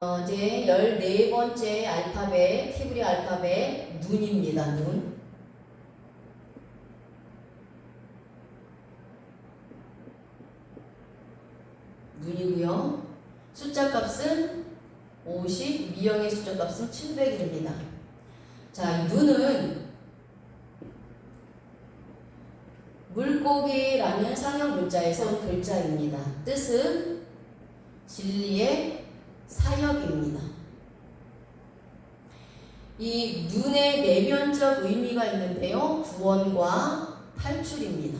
이제 14번째 알파벳, 히브리 알파벳 눈입니다. 눈. 눈이고요. 숫자 값은 50, 미형의 숫자 값은 700입니다. 자, 이 눈은 물고기라는 상형 문자에서 온 글자입니다. 뜻은 진리의 사역입니다. 이 눈의 내면적 의미가 있는데요. 구원과 탈출입니다.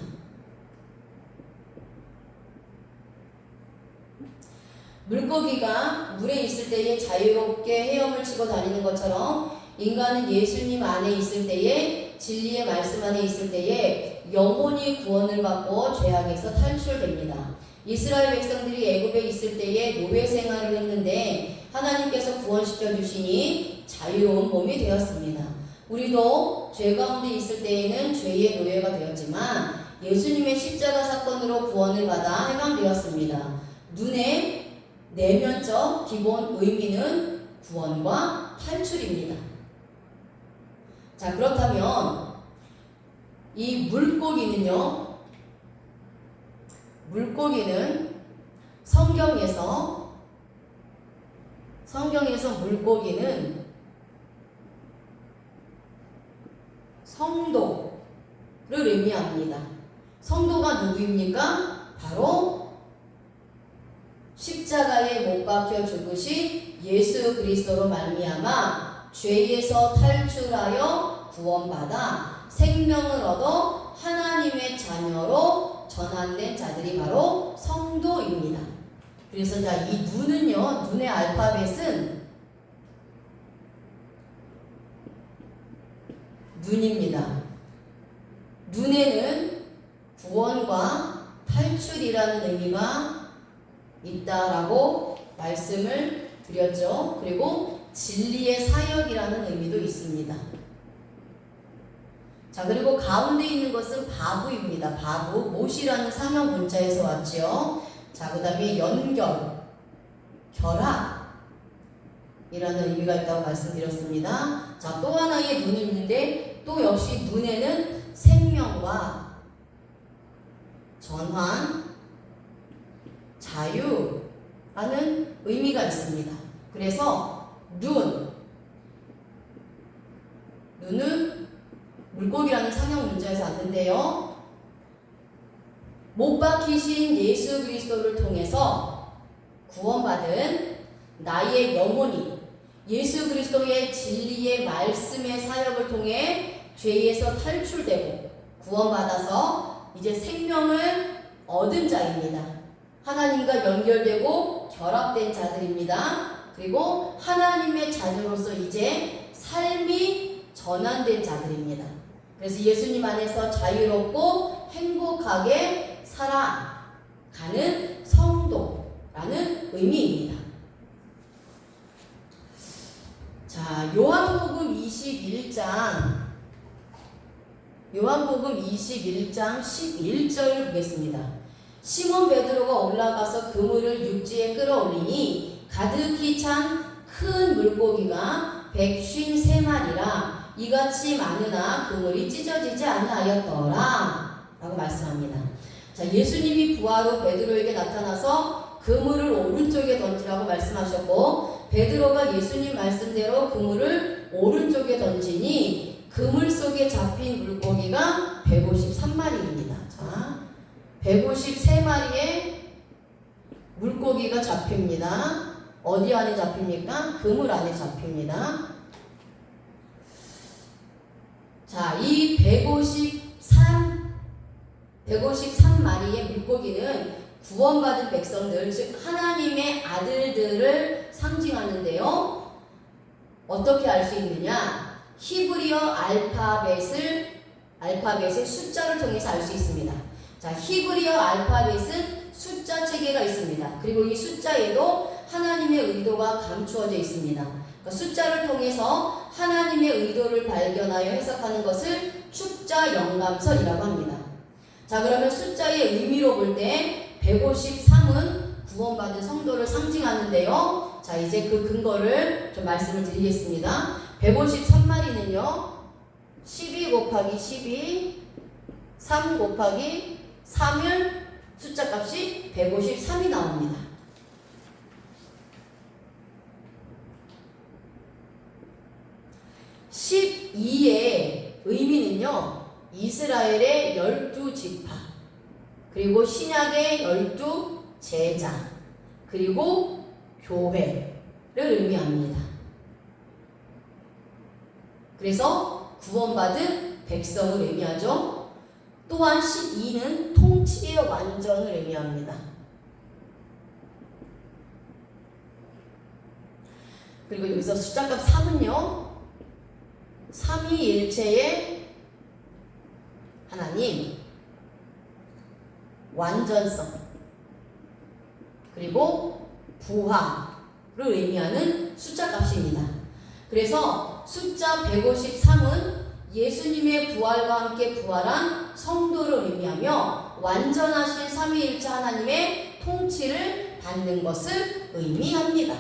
물고기가 물에 있을 때에 자유롭게 헤엄을 치고 다니는 것처럼 인간은 예수님 안에 있을 때에 진리의 말씀 안에 있을 때에 영혼이 구원을 받고 죄악에서 탈출됩니다. 이스라엘 백성들이 애굽에 있을 때에 노예 생활을 했는데 하나님께서 구원시켜 주시니 자유로운 몸이 되었습니다. 우리도 죄 가운데 있을 때에는 죄의 노예가 되었지만 예수님의 십자가 사건으로 구원을 받아 해방되었습니다. 눈의 내면적 기본 의미는 구원과 탈출입니다. 자, 그렇다면 이 물고기는 성경에서 물고기는 성도를 의미합니다. 성도가 누구입니까? 바로 십자가에 못 박혀 죽으신 예수 그리스도로 말미암아 죄에서 탈출하여 구원받아 생명을 얻어 하나님의 자녀로 전환된 자들이 바로 성도입니다. 그래서 자, 이 눈은요, 눈의 알파벳은 눈입니다. 눈에는 구원과 탈출이라는 의미가 있다라고 말씀을 드렸죠. 그리고 진리의 사역이라는 의미도 있습니다. 자, 그리고 가운데 있는 것은 바구입니다. 바구, 못이라는 상형 문자에서 왔죠. 자, 그 다음에 연결, 결합 이라는 의미가 있다고 말씀드렸습니다. 자, 또 하나의 눈이 있는데 또 역시 눈에는 생명과 전환, 자유라는 의미가 있습니다. 그래서 눈은 물고기라는 상형 문자에서 왔는데요. 못 박히신 예수 그리스도를 통해서 구원받은 나의 영혼이 예수 그리스도의 진리의 말씀의 사역을 통해 죄에서 탈출되고 구원받아서 이제 생명을 얻은 자입니다. 하나님과 연결되고 결합된 자들입니다. 그리고 하나님의 자녀로서 이제 삶이 전환된 자들입니다. 그래서 예수님 안에서 자유롭고 행복하게 살아가는 성도라는 의미입니다. 자, 요한복음 21장 11절 보겠습니다. 시몬 베드로가 올라가서 그물을 육지에 끌어올리니 가득히 찬 큰 물고기가 153마리라 이같이 많으나 그물이 찢어지지 아니하였더라 라고 말씀합니다. 자, 예수님이 부활 후 베드로에게 나타나서 그물을 오른쪽에 던지라고 말씀하셨고 베드로가 예수님 말씀대로 그물을 오른쪽에 던지니 그물 속에 잡힌 물고기가 153마리입니다. 자, 153마리의 물고기가 잡힙니다. 어디 안에 잡힙니까? 그물 안에 잡힙니다. 자, 이 153마리의 물고기는 구원받은 백성들, 즉 하나님의 아들들을 상징하는데요. 어떻게 알 수 있느냐? 히브리어 알파벳의 숫자를 통해서 알 수 있습니다. 자, 히브리어 알파벳은 숫자 체계가 있습니다. 그리고 이 숫자에도 하나님의 의도가 감추어져 있습니다. 그러니까 숫자를 통해서 하나님의 의도를 발견하여 해석하는 것을 축자 영감설이라고 합니다. 자, 그러면 숫자의 의미로 볼 때 153은 구원받은 성도를 상징하는데요. 자, 이제 그 근거를 좀 말씀을 드리겠습니다. 153마리는요, 12 곱하기 12, 3 곱하기 3을 숫자 값이 153이 나옵니다. 12의 의미는요, 이스라엘의 12지파, 그리고 신약의 12제자, 그리고 교회를 의미합니다. 그래서 구원받은 백성을 의미하죠. 또한 12는 통치의 완전을 의미합니다. 그리고 여기서 숫자값 3은요, 삼위일체의 하나님, 완전성, 그리고 부활을 의미하는 숫자값입니다. 그래서 숫자 153은 예수님의 부활과 함께 부활한 성도를 의미하며 완전하신 삼위일체 하나님의 통치를 받는 것을 의미합니다.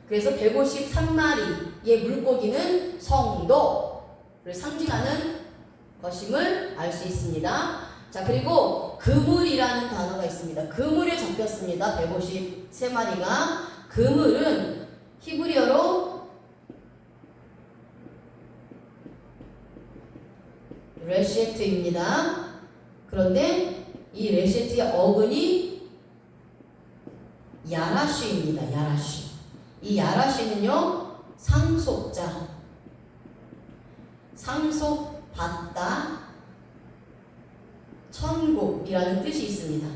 그래서 153마리의 물고기는 성도를 상징하는 것임을 알 수 있습니다. 자, 그리고 그물이라는 단어가 있습니다. 그물에 잡혔습니다. 153마리가. 그물은 히브리어로 레셰트입니다. 그런데 이 레셰트의 어근이 야라쉬입니다. 야라쉬. 이 야라쉬는요, 상속자, 상속받다, 천국이라는 뜻이 있습니다.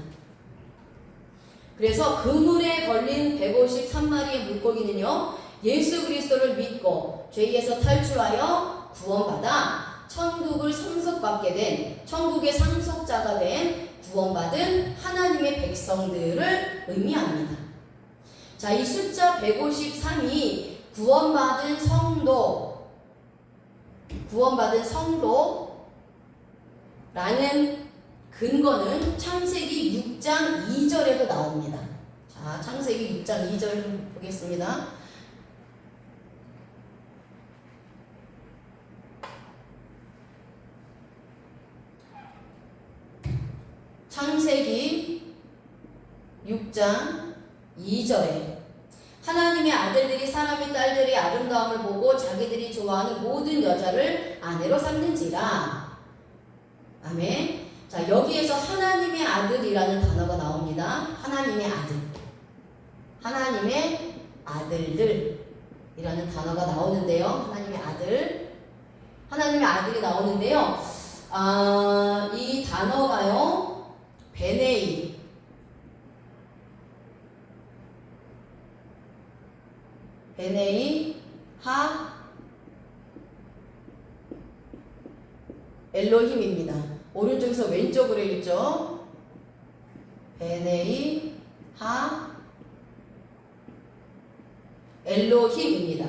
그래서 그물에 걸린 153마리의 물고기는요, 예수 그리스도를 믿고 죄에서 탈출하여 구원받아 천국을 상속받게 된, 천국의 상속자가 된 구원받은 하나님의 백성들을 의미합니다. 자, 이 숫자 153이 구원받은 성도라는 근거는 창세기 6장 2절에도 나옵니다. 자, 창세기 6장 2절 보겠습니다. 창세기 6장 2절에 하나님의 아들들이 사람의 딸들의 아름다움을 보고 자기들이 좋아하는 모든 여자를 아내로 삼는지라. 아멘. 자, 여기에서 하나님의 아들이라는 단어가 나옵니다. 하나님의 아들, 하나님의 아들들이라는 단어가 나오는데요. 하나님의 아들이 나오는데요. 이 단어가요, 베네이, 하 엘로힘입니다. 오른쪽에서 왼쪽으로 읽죠. 베네이 하 엘로힘입니다.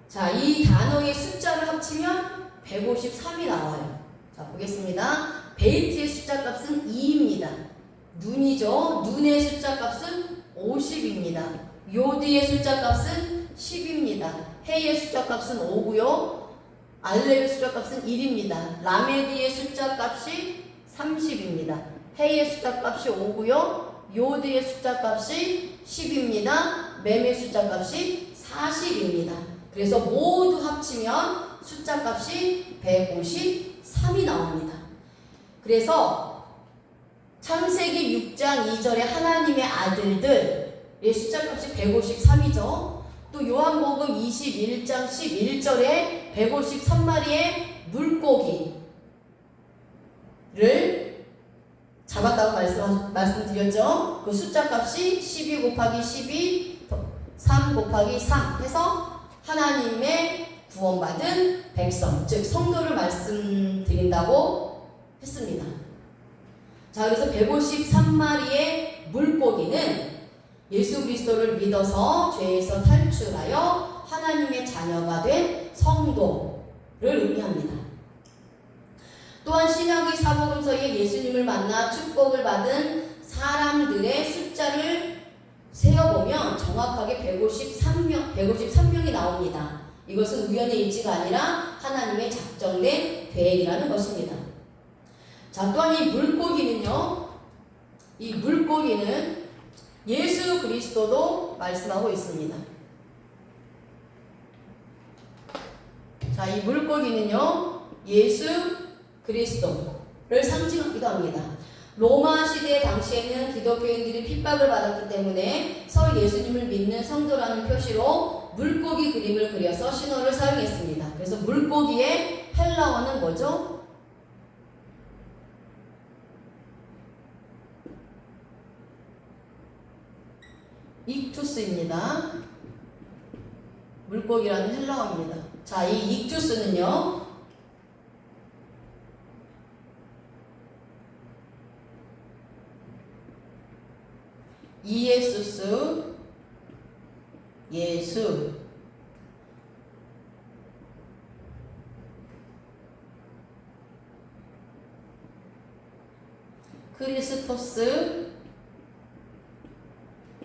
자, 이 단어의 숫자를 합치면 153이 나와요. 자, 보겠습니다. 베이트의 숫자 값은 2입니다. 눈이죠. 눈의 숫자 값은 50입니다. 요드의 숫자 값은 10입니다. 헤의 숫자 값은 5고요. 알렙의 숫자 값은 1입니다. 라메디의 숫자 값이 30입니다. 헤의 숫자 값이 5고요. 요드의 숫자 값이 10입니다. mem의 숫자 값이 40입니다. 그래서 모두 합치면 숫자 값이 153이 나옵니다. 그래서 창세기 6장 2절에 하나님의 아들들의 숫자 값이 153이죠. 또 요한복음 21장 11절에 153마리의 물고기를 잡았다고 말씀드렸죠. 그 숫자 값이 12 곱하기 12, 3 곱하기 3 해서 하나님의 구원받은 백성, 즉 성도를 말씀드린다고 했습니다. 자, 그래서 153마리의 물고기는 예수 그리스도를 믿어서 죄에서 탈출하여 하나님의 자녀가 된 성도를 의미합니다. 또한 신약의 사복음서에 예수님을 만나 축복을 받은 사람들의 숫자를 세어보면 정확하게 153명이 나옵니다. 이것은 우연의 일치가 아니라 하나님의 작정된 계획이라는 것입니다. 자, 또한 이 물고기는요, 이 물고기는 예수 그리스도도 말씀하고 있습니다. 자, 이 물고기는요, 예수 그리스도를 상징하기도 합니다. 로마 시대 당시에는 기독교인들이 핍박을 받았기 때문에 서로 예수님을 믿는 성도라는 표시로 물고기 그림을 그려서 신호를 사용했습니다. 그래서 물고기의 헬라어는 뭐죠? 익투스입니다. 물고기라는 헬라어입니다. 자, 이 익투스는요, 이에수스, 예수, 크리스토스,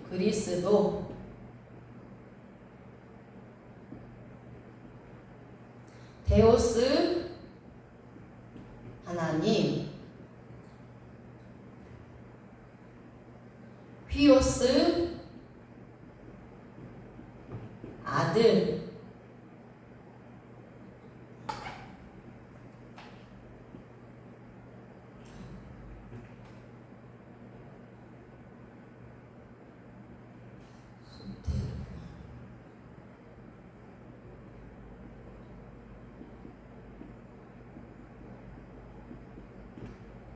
그리스도, 데오스, 하나님, 휘오스, 아들,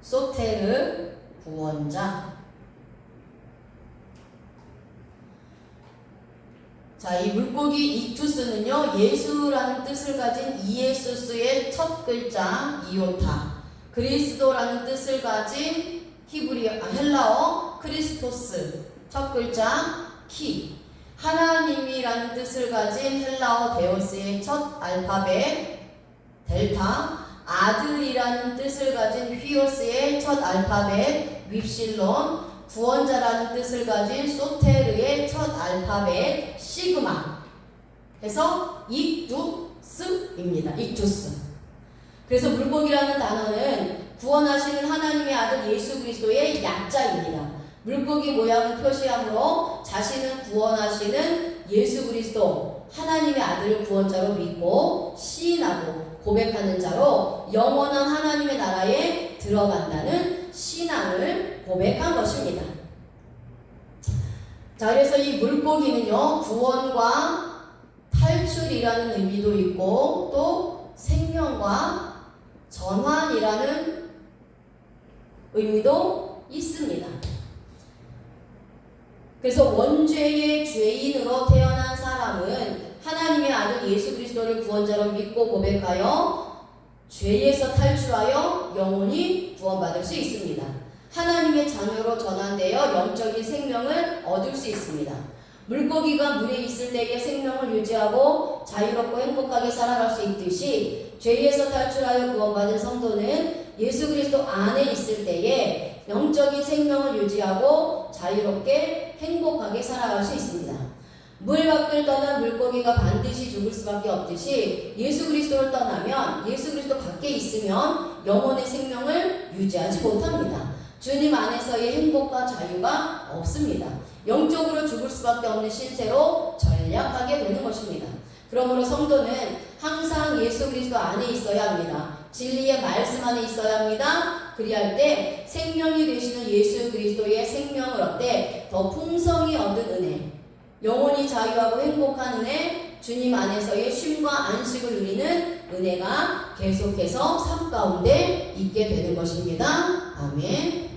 소테르, 구원자. 자, 이 물고기 익투스는요, 예수라는 뜻을 가진 이에수스의 첫 글자 이오타, 그리스도라는 뜻을 가진 헬라어 크리스토스 첫 글자 키, 하나님이라는 뜻을 가진 헬라어 데오스의 첫 알파벳 델타, 아들이라는 뜻을 가진 휘오스의 첫 알파벳 윕실론, 구원자라는 뜻을 가진 소테르의 첫 알파벳 시그마 해서 익투스입니다. 익투스. 그래서 물고기라는 단어는 구원하시는 하나님의 아들 예수 그리스도의 약자입니다. 물고기 모양을 표시함으로 자신을 구원하시는 예수 그리스도 하나님의 아들을 구원자로 믿고 시인하고 고백하는 자로 영원한 하나님의 나라에 들어간다는 신앙을 고백한 것입니다. 자, 그래서 이 물고기는요, 구원과 탈출이라는 의미도 있고 또 생명과 전환이라는 의미도 있습니다. 그래서 원죄의 죄인으로 태어난 사람은 하나님의 아들 예수 그리스도를 구원자로 믿고 고백하여 죄에서 탈출하여 영원히 구원받을 수 있습니다. 하나님의 자녀로 전환되어 영적인 생명을 얻을 수 있습니다. 물고기가 물에 있을 때의 생명을 유지하고 자유롭고 행복하게 살아갈 수 있듯이 죄에서 탈출하여 구원받은 성도는 예수 그리스도 안에 있을 때에 영적인 생명을 유지하고 자유롭게 행복하게 살아갈 수 있습니다. 물 밖을 떠난 물고기가 반드시 죽을 수밖에 없듯이 예수 그리스도를 떠나면 예수 그리스도 밖에 있으면 영혼의 생명을 유지하지 못합니다. 주님 안에서의 행복과 자유가 없습니다. 영적으로 죽을 수밖에 없는 신세로 전락하게 되는 것입니다. 그러므로 성도는 항상 예수 그리스도 안에 있어야 합니다. 진리의 말씀 안에 있어야 합니다. 그리할 때 생명이 되시는 예수 그리스도의 생명을 얻되 더 풍성히 얻은 은혜, 영원히 자유하고 행복한 은혜, 주님 안에서의 쉼과 안식을 누리는 은혜가 계속해서 삶 가운데 있게 되는 것입니다. 아멘.